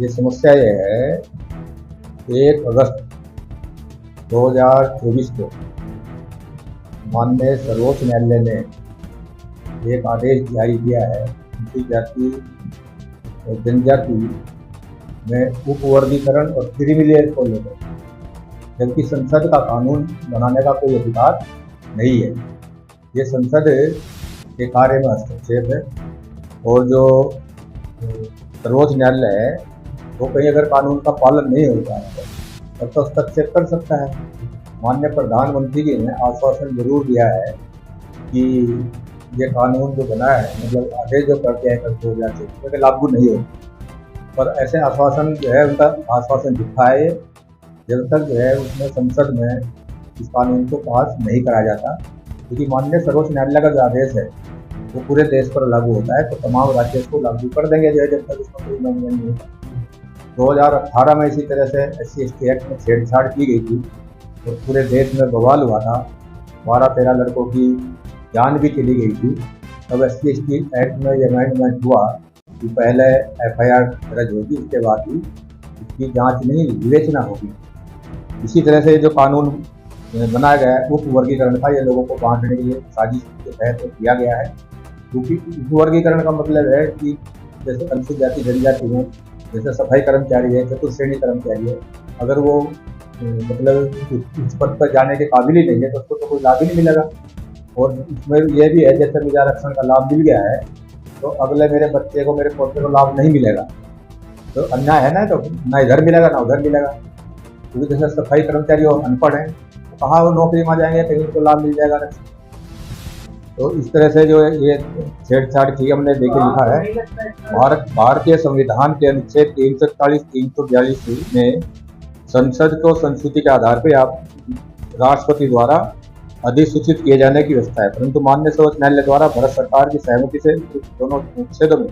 ये समस्या ये है, 1 अगस्त 2024 को माननीय सर्वोच्च न्यायालय ने एक आदेश जारी किया है अनुसूचित जाति और जनजाति में उपवर्गीकरण और क्रीमी को लेकर, जबकि संसद का कानून बनाने का कोई अधिकार नहीं है। ये संसद के कार्य में हस्तक्षेप है और जो सर्वोच्च न्यायालय है वो कहीं अगर कानून का पालन नहीं होता है तब तो हस्तक्षेप कर सकता है। माननीय प्रधानमंत्री जी ने आश्वासन जरूर दिया है कि ये कानून जो बना है, मतलब आदेश जो करते हैं 2024 लागू नहीं हो, पर ऐसे आश्वासन जो है उनका आश्वासन झूठा है जब तक जो है उसमें संसद में इस कानून को पास नहीं कराया जाता। क्योंकि माननीय सर्वोच्च न्यायालय का जो आदेश है वो पूरे देश पर लागू होता है, तो तमाम राज्य इसको लागू कर देंगे जो है जब तक इसका कोई अमेंडमेंट नहीं होता। 2018 में इसी तरह से SC/ST एक्ट में छेड़छाड़ की गई थी और पूरे देश में बवाल हुआ था, 12-13 लड़कों की जान भी चली गई थी। तब SC/ST एक्ट में ये अमेंडमेंट हुआ कि पहले FIR दर्ज होगी, उसके बाद ही इसकी जांच नहीं विवेचना होगी। इसी तरह से जो कानून बनाया गया है उपवर्गीकरण का, ये लोगों को बांटने के लिए साजिश के तहत किया गया है। क्योंकि उपवर्गीकरण का मतलब है कि जैसे अनुसूचित जाति जनजाति में जैसे सफाई कर्मचारी है, चतुर्श्रेणी कर्मचारी है, अगर वो मतलब उस पद पर जाने के काबिल ही नहीं है तो उसको तो कोई लाभ ही नहीं मिलेगा। और इसमें यह भी है जैसे मुझे आरक्षण का लाभ मिल गया है तो अगले मेरे बच्चे को, मेरे पोते को लाभ नहीं मिलेगा, तो अन्याय है ना, तो ना इधर मिलेगा ना उधर मिलेगा। क्योंकि जैसे सफाई कर्मचारी और अनपढ़ हैं तो कहाँ वो नौकरी में जाएंगे, कहीं उनको लाभ मिल जाएगा आरक्षण। तो इस तरह से जो है ये छेड़छाड़ की हमने देखे लिखा है। भारतीय संविधान के अनुच्छेद 341, 342 में संसद को संस्तुति के आधार पर आप राष्ट्रपति द्वारा अधिसूचित किए जाने की व्यवस्था है, परंतु माननीय सर्वोच्च न्यायालय द्वारा भारत सरकार की सहमति से दोनों अनुच्छेदों में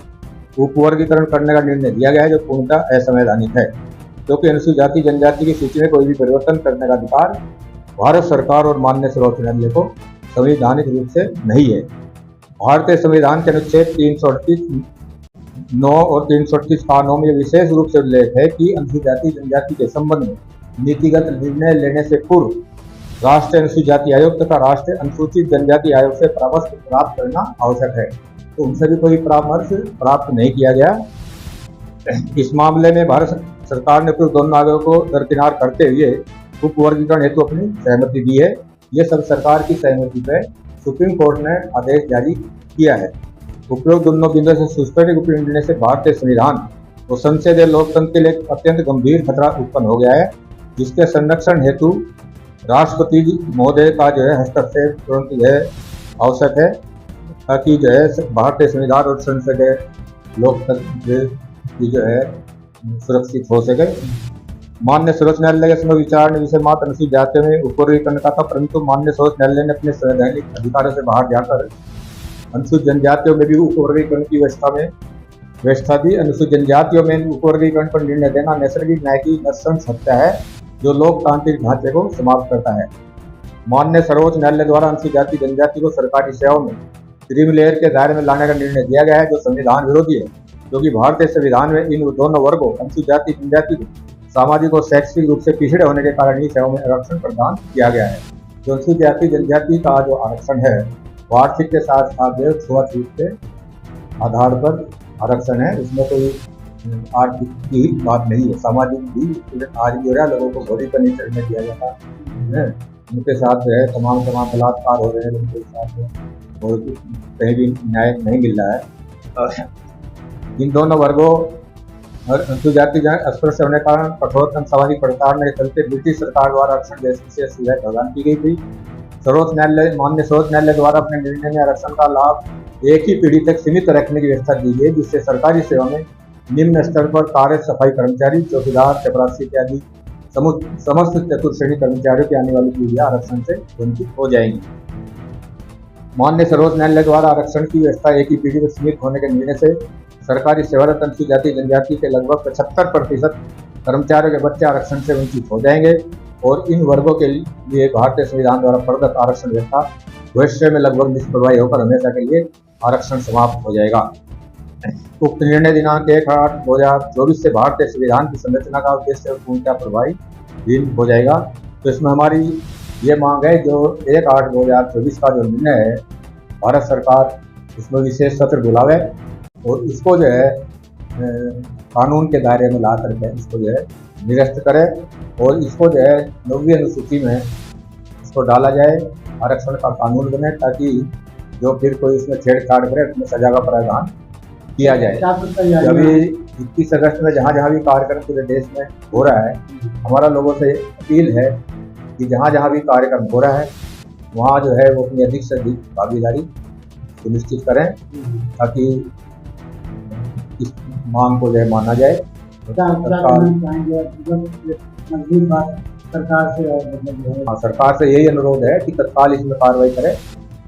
उपवर्गीकरण करने का निर्णय दिया गया है, जो पूर्णतः असंवैधानिक है, क्योंकि अनुसूचित जाति जनजाति की सूची में कोई भी परिवर्तन करने का अधिकार भारत सरकार और माननीय सर्वोच्च न्यायालय को संवैधानिक रूप से नहीं है। भारतीय संविधान के अनुच्छेद 338(9) और 338(9) में विशेष रूप से उल्लेख है कि अनुसूचित जाति जनजाति के संबंध में नीतिगत निर्णय लेने से पूर्व राष्ट्रीय अनुसूचित जाति आयोग तथा राष्ट्रीय अनुसूचित जनजाति आयोग से परामर्श प्राप्त करना आवश्यक है। तो उनसे भी कोई परामर्श प्राप्त नहीं किया गया। इस मामले में भारत सरकार ने पूर्व दोनों आयोगों को दरकिनार करते हुए उपवर्गीकरण हेतु अपनी सहमति दी है। ये सब सरकार की सहमति पर सुप्रीम कोर्ट ने आदेश जारी किया है। उपरोक्त दोनों बिंदुओं से सुस्पष्ट निर्णय से भारतीय संविधान और संसदीय लोकतंत्र के लिए अत्यंत गंभीर खतरा उत्पन्न हो गया है, जिसके संरक्षण हेतु राष्ट्रपति महोदय का जो है हस्तक्षेप तुरंत जो है आवश्यक है, ताकि जो है भारतीय संविधान और संसदीय लोकतंत्र की जो है सुरक्षित हो सके। माननीय सर्वोच्च न्यायालय के समय विचार ने विषय मात्र अनुसूचित जातियों में उपवर्गीकरण का था, परंतु माननीय सर्वोच्च न्यायालय ने अपने संवैधानिक अधिकारों से बाहर जाकर अनुसूचित जनजातियों में भी उपवर्गीकरण की व्यवस्था दी। अनुसूचित जनजातियों में उपवर्गीकरण पर निर्णय देना नैसर्गिक न्याय की नृशंस हत्या है, जो लोकतांत्रिक ढांचे को समाप्त करता है। माननीय सर्वोच्च न्यायालय द्वारा अनुसूचित जाति जनजाति को सरकारी सेवाओं में क्रीमी लेयर के दायरे में लाने का निर्णय दिया गया है, जो संविधान विरोधी है, क्योंकि भारतीय संविधान में इन दोनों वर्गों अनुसूचित जाति जनजाति को सामाजिक और शैक्षिक रूप से पिछड़े होने के कारण ही सेवाओं में आरक्षण प्रदान किया गया है। जो अनुसूचित जाति जनजाति का जो आरक्षण है वार्षिक के साथ साथ छुआछूत के आधार पर आरक्षण है, उसमें कोई आर्थिक की बात नहीं है। सामाजिक भी आज भी हो रहा है, लोगों को घोड़ी पर नहीं चढ़ने दिया जाता है, उनके साथ जो है तमाम बलात्कार हो रहे हैं उनके साथ, और कहीं भी न्याय नहीं मिल रहा है। इन दोनों वर्गों और अनुसूचित जाति अस्पृश्य होने के कारण कठोरतम सामाजिक प्रताड़ना के चलते ब्रिटिश सरकार द्वारा आरक्षण जैसी विशेष सुविधा प्रदान की गई थी। माननीय सर्वोच्च न्यायालय द्वारा अपने निर्णय में आरक्षण का लाभ एक ही पीढ़ी तक सीमित रखने की व्यवस्था दी गई, जिससे सरकारी सेवा में निम्न स्तर पर कार्य सफाई कर्मचारी, चौकीदार, चपरासी इत्यादि समस्त चतुर्श्रेणी कर्मचारियों की आने वाली पीढ़ियां आरक्षण से वंचित हो जाएंगी। माननीय सर्वोच्च न्यायालय द्वारा आरक्षण की व्यवस्था एक ही पीढ़ी तक सीमित होने के निर्णय से सरकारी सेवारत अनुसूचित जाति जनजाति के लगभग 75% कर्मचारियों के बच्चे आरक्षण से वंचित हो जाएंगे, और इन वर्गों के लिए भारतीय संविधान द्वारा प्रदत्त आरक्षण व्यवस्था भविष्य में लगभग निष्प्रभावी होकर हमेशा के लिए आरक्षण समाप्त हो जाएगा। उक्त निर्णय दिनांक 1/8/2024 से भारतीय संविधान की संरचना का उद्देश्य पूर्णतः प्रभावी हो जाएगा। तो इसमें हमारी ये मांग है, जो 1/8/2024 का जो निर्णय है, भारत सरकार इसमें विशेष सत्र बुलावे और इसको जो है कानून के दायरे में ला करके इसको जो है निरस्त करे और इसको जो है 9वीं अनुसूची में इसको डाला जाए, आरक्षण का कानून बने, ताकि जो फिर कोई इसमें छेड़छाड़ करे उसमें सजा का प्रावधान किया जाए। अभी 21 अगस्त में जहाँ जहाँ भी कार्यक्रम पूरे देश में हो रहा है, हमारा लोगों से अपील है कि जहाँ जहाँ भी कार्यक्रम हो रहा है वहाँ जो है वो अपनी अधिक से अधिक भागीदारी सुनिश्चित करें, ताकि इस मांग को जो है माना जाए। सरकार से यही अनुरोध है कि तत्काल इसमें कार्रवाई करे,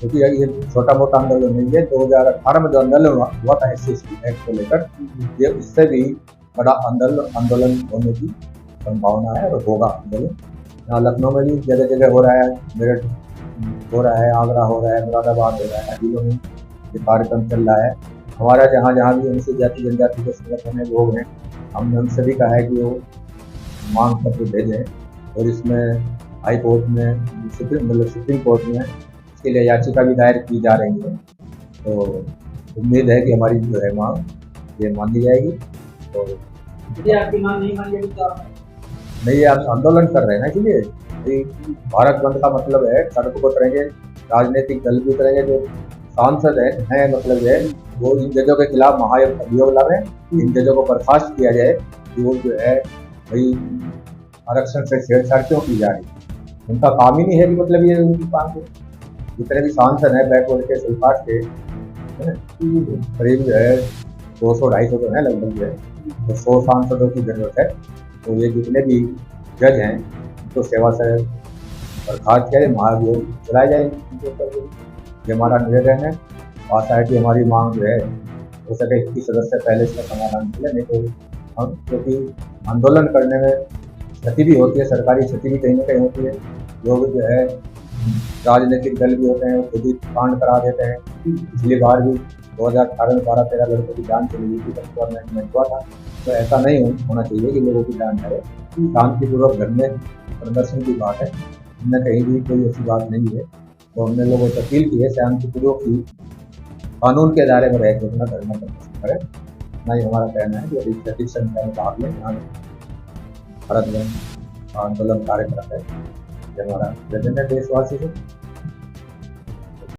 क्योंकि ये छोटा मोटा आंदोलन नहीं है। 2018 में जो आंदोलन हुआ था SC/ST एक्ट को लेकर, ये उससे भी बड़ा आंदोलन होने की संभावना है और होगा आंदोलन। यहाँ लखनऊ में भी जगह जगह हो रहा है, मेरठ हो रहा है, आगरा हो रहा है, मुरादाबाद हो रहा है, जिलों में ये कार्यक्रम चल रहा है। हमारा जहाँ जहाँ भी अनुसूचित जाति जनजाति के संगठन है, लोग हैं, हमने उन सभी कहा है कि वो मांग पत्र भेजें और इसमें हाई कोर्ट में सुप्रीम कोर्ट में इसके लिए याचिका भी दायर की जा रही है। तो उम्मीद है कि हमारी जो है मांग ये मानी जाएगी। तो यदि आपकी मांग नहीं मानी जाएगी तो नहीं, आप आंदोलन कर रहे हैं ना, इसलिए भारत बंद का मतलब है सड़कों को उतरेंगे, राजनीतिक दल भी उतरेंगे, जो सांसद हैं मतलब है वो इन जजों के खिलाफ महाअभियोग ला रहे हैं। इन जजों को बर्खास्त किया जाए कि वो जो है भाई आरक्षण से छेड़छाड़ क्यों की जा रही है। उनका काम ही नहीं है कि मतलब ये उनकी काम को, जितने भी सांसद हैं बैकवर्ड के सुल्फाट के करीब जो है 200-250 तो है लगभग जो है, तो 100 सांसदों की जरूरत है। तो ये जितने भी जज हैं उनको सेवा से बर्खास्त किया जाए, महाअभियोग चलाए जाए। ये हमारा निवेदन है। आशा है कि हमारी मांग जो है हो सके 21 अगस्त से पहले इसका समाधान मिले, नहीं तो हम, क्योंकि आंदोलन करने में क्षति भी होती है, सरकारी क्षति भी कहीं ना कहीं होती है। लोग जो है राजनीतिक दल भी होते हैं, वो खुद ही कांड करा देते हैं। पिछली बार भी 2018 में 12-13 लड़कों की जान चली गई थी, गवर्नमेंट हुआ था। तो ऐसा नहीं होना चाहिए कि लोगों की जान जाए। शांतिपूर्वक घर में प्रदर्शन की बात है, न कहीं भी कोई ऐसी बात नहीं है। तो हमने लोगों से अपील की है शांतिपूर्वक ही कानून के दायरे में रह के अपना धर्म प्रदर्शन करें। ना ही हमारा कहना है कि अधिक संख्या में भाग लें, यहाँ भारत में आंदोलन कार्यक्रम है। ये हमारा निवेदन है देशवासी से।